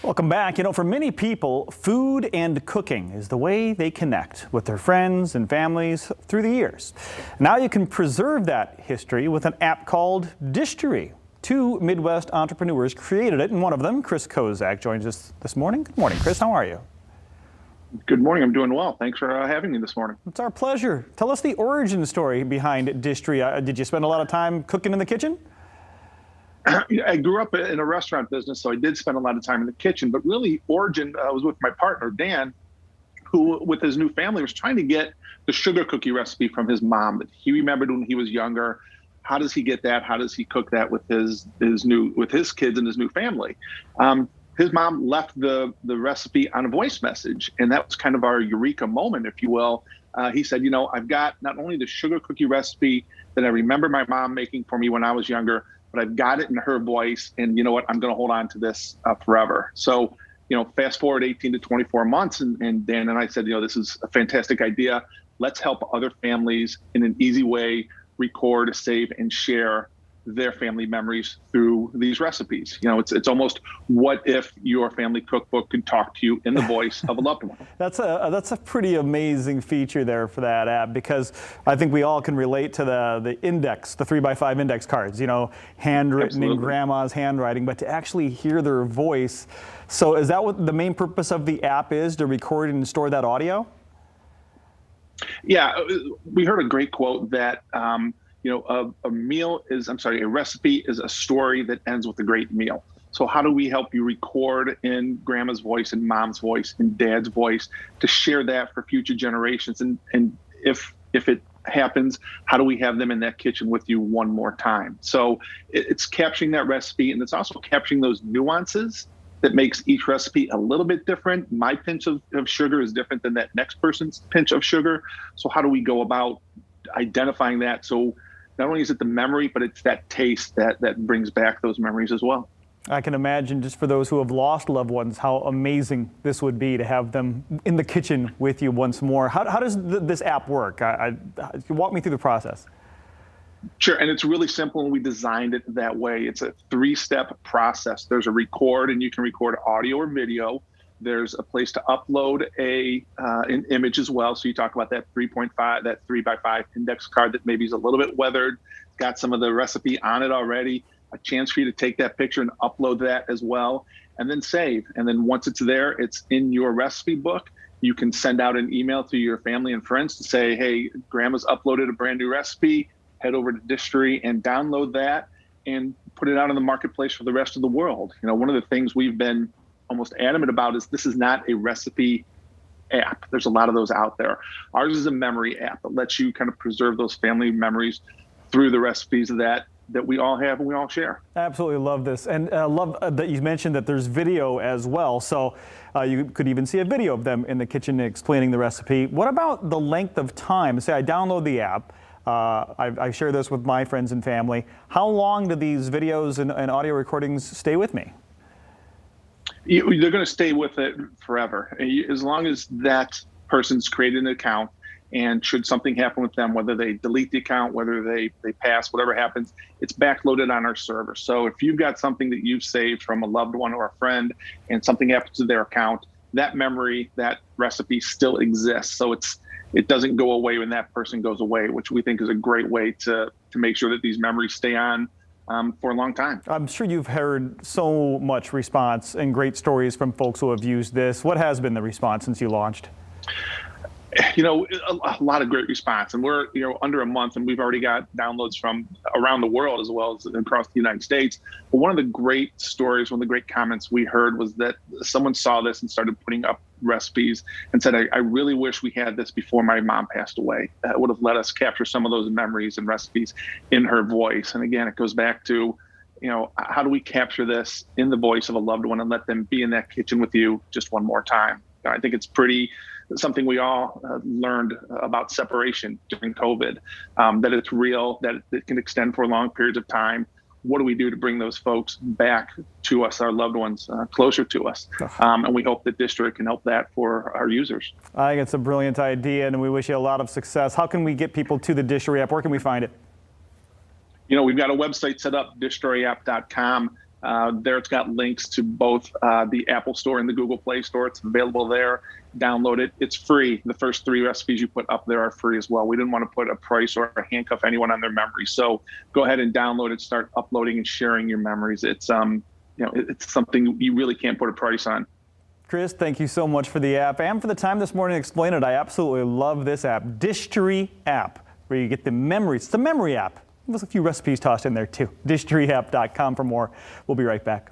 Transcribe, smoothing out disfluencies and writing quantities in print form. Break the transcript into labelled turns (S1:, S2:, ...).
S1: Welcome back. For many people, food and cooking is the way they connect with their friends and families through the years. Now you can preserve that history with an app called Dishtory. Two Midwest entrepreneurs created it, and one of them, Chris Kozak, joins us this morning. Good morning, Chris. How are you?
S2: Good morning. I'm doing well. Thanks for having me this morning.
S1: It's our pleasure. Tell us the origin story behind Dishtory. Did you spend a lot of time cooking in the kitchen?
S2: I grew up in a restaurant business, so I did spend a lot of time in the kitchen. But really, origin was with my partner, Dan, who, with his new family, was trying to get the sugar cookie recipe from his mom that he remembered when he was younger. How does he get that? How does he cook that with his kids and his new family? His mom left the recipe on a voice message, and that was kind of our eureka moment, if you will. He said, I've got not only the sugar cookie recipe that I remember my mom making for me when I was younger, but I've got it in her voice, and you know what? I'm going to hold on to this forever. So, fast forward 18 to 24 months, and Dan and I said, this is a fantastic idea. Let's help other families in an easy way record, save, and share their family memories through these recipes. It's almost what if your family cookbook could talk to you in the voice of a loved one.
S1: That's a pretty amazing feature there for that app, because I think we all can relate to the index, the 3x5 index cards, handwritten
S2: Absolutely.
S1: in grandma's handwriting, but to actually hear their voice. So is that what the main purpose of the app is, to record and store that audio?
S2: Yeah, we heard a great quote that, a recipe is a story that ends with a great meal. So how do we help you record in grandma's voice and mom's voice and dad's voice to share that for future generations? And if it happens, how do we have them in that kitchen with you one more time? So it's capturing that recipe, and it's also capturing those nuances that makes each recipe a little bit different. My pinch of sugar is different than that next person's pinch of sugar. So how do we go about identifying that? So not only is it the memory, but it's that taste that brings back those memories as well.
S1: I can imagine, just for those who have lost loved ones, how amazing this would be to have them in the kitchen with you once more. How does this app work? Walk me through the process.
S2: Sure, and it's really simple, and we designed it that way. It's a 3-step process. There's a record, and you can record audio or video. There's a place to upload an image as well. So you talk about that 3x5 index card that maybe is a little bit weathered, got some of the recipe on it already, a chance for you to take that picture and upload that as well, and then save. And then once it's there, it's in your recipe book. You can send out an email to your family and friends to say, hey, grandma's uploaded a brand new recipe. Head over to Dishtory and download that and put it out in the marketplace for the rest of the world. One of the things we've been almost adamant about is this is not a recipe app. There's a lot of those out there. Ours is a memory app that lets you kind of preserve those family memories through the recipes that we all have and we all share.
S1: Absolutely love this, and love that you mentioned that there's video as well. So you could even see a video of them in the kitchen explaining the recipe. What about the length of time? Say I download the app. I share this with my friends and family. How long do these videos and audio recordings stay with me?
S2: They're going to stay with it forever. As long as that person's created an account, and should something happen with them, whether they delete the account, whether they pass, whatever happens, it's backloaded on our server. So if you've got something that you've saved from a loved one or a friend and something happens to their account, that memory, that recipe still exists. So it doesn't go away when that person goes away, which we think is a great way to make sure that these memories stay on for a long time.
S1: I'm sure you've heard so much response and great stories from folks who have used this. What has been the response since you launched?
S2: A lot of great response, and we're under a month, and we've already got downloads from around the world as well as across the United States. But one of the great stories, one of the great comments we heard was that someone saw this and started putting up recipes and said, I really wish we had this before my mom passed away. That would have let us capture some of those memories and recipes in her voice. And again, it goes back to, how do we capture this in the voice of a loved one and let them be in that kitchen with you just one more time? I think it's something we all learned about separation during COVID, that it's real, that it can extend for long periods of time. What do we do to bring those folks back to us, our loved ones, closer to us? And we hope that Dishtory can help that for our users.
S1: I think it's a brilliant idea, and we wish you a lot of success. How can we get people to the Dishtory app? Where can we find it?
S2: We've got a website set up, dishtoryapp.com. There it's got links to both the Apple Store and the Google Play Store. It's available there. Download it. It's free. The first 3 recipes you put up there are free as well. We didn't want to put a price or handcuff anyone on their memory. So go ahead and download it, start uploading and sharing your memories. It's it's something you really can't put a price on.
S1: Chris, thank you so much for the app and for the time this morning to explain it. I absolutely love this app, Dishtory app, where you get the memories. It's a memory app. There's a few recipes tossed in there too. Dishtoryapp.com for more. We'll be right back.